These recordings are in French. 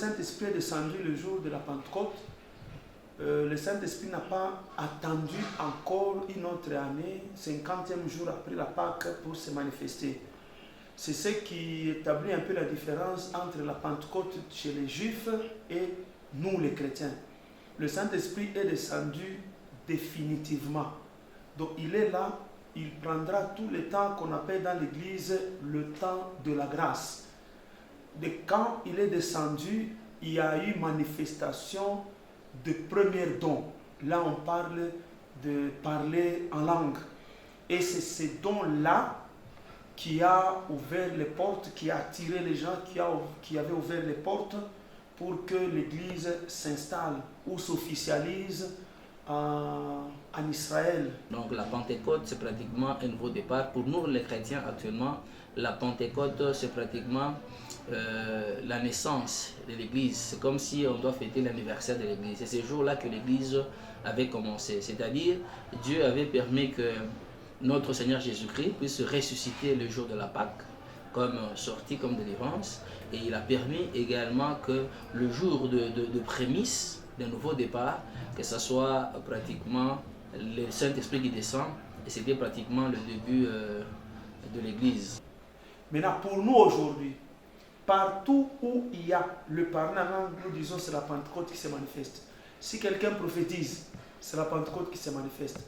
Saint-Esprit est descendu le jour de la Pentecôte, le Saint-Esprit n'a pas attendu encore une autre année, 50e jour après la Pâque, pour se manifester. C'est ce qui établit un peu la différence entre la Pentecôte chez les Juifs et nous les chrétiens. Le Saint-Esprit est descendu définitivement. Donc il est là, il prendra tout le temps qu'on appelle dans l'Église le temps de la grâce. De quand il est descendu, il y a eu manifestation de premiers dons. Là, on parle de parler en langue. Et c'est ces dons-là qui a ouvert les portes, qui a attiré les gens, qui avait ouvert les portes pour que l'Église s'installe ou s'officialise en Israël. Donc la Pentecôte, c'est pratiquement un nouveau départ. Pour nous, les chrétiens, actuellement, la Pentecôte, c'est pratiquement la naissance de l'Église. C'est comme si on doit fêter l'anniversaire de l'Église. C'est ce jour-là que l'Église avait commencé. C'est-à-dire, Dieu avait permis que notre Seigneur Jésus-Christ puisse ressusciter le jour de la Pâque, comme sortie, comme délivrance. Et il a permis également que le jour de prémisse d'un nouveau départ, que ce soit pratiquement le Saint-Esprit qui descend, et c'était pratiquement le début de l'Église. Maintenant, pour nous aujourd'hui, partout où il y a le parler en langue, nous disons c'est la Pentecôte qui se manifeste. Si quelqu'un prophétise, c'est la Pentecôte qui se manifeste.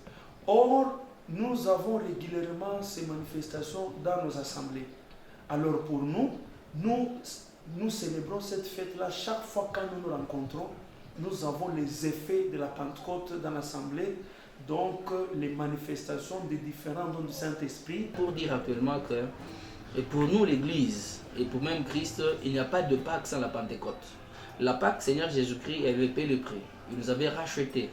Or, nous avons régulièrement ces manifestations dans nos assemblées. Alors pour nous célébrons cette fête-là chaque fois quand nous nous rencontrons. Nous avons les effets de la Pentecôte dans l'assemblée, donc les manifestations des différents dons du Saint-Esprit. Pour dire actuellement que pour nous l'Église et pour même Christ, il n'y a pas de Pâque sans la Pentecôte. La Pâque, Seigneur Jésus-Christ avait payé le prix. Il nous avait racheté.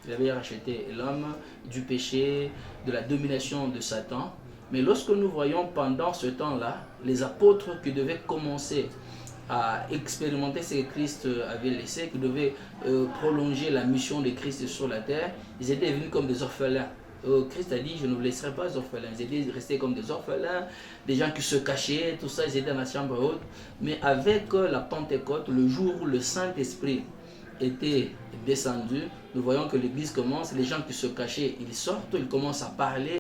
Il avait racheté l'homme du péché, de la domination de Satan. Mais lorsque nous voyons pendant ce temps-là, les apôtres qui devaient commencer à expérimenter ce que Christ avait laissé, qui devaient prolonger la mission de Christ sur la terre, ils étaient venus comme des orphelins. Christ a dit, je ne vous laisserai pas orphelins. Ils étaient restés comme des orphelins, des gens qui se cachaient, tout ça, ils étaient dans la chambre haute. Mais avec la Pentecôte, le jour où le Saint-Esprit était descendu, nous voyons que l'Église commence, les gens qui se cachaient, ils sortent, ils commencent à parler.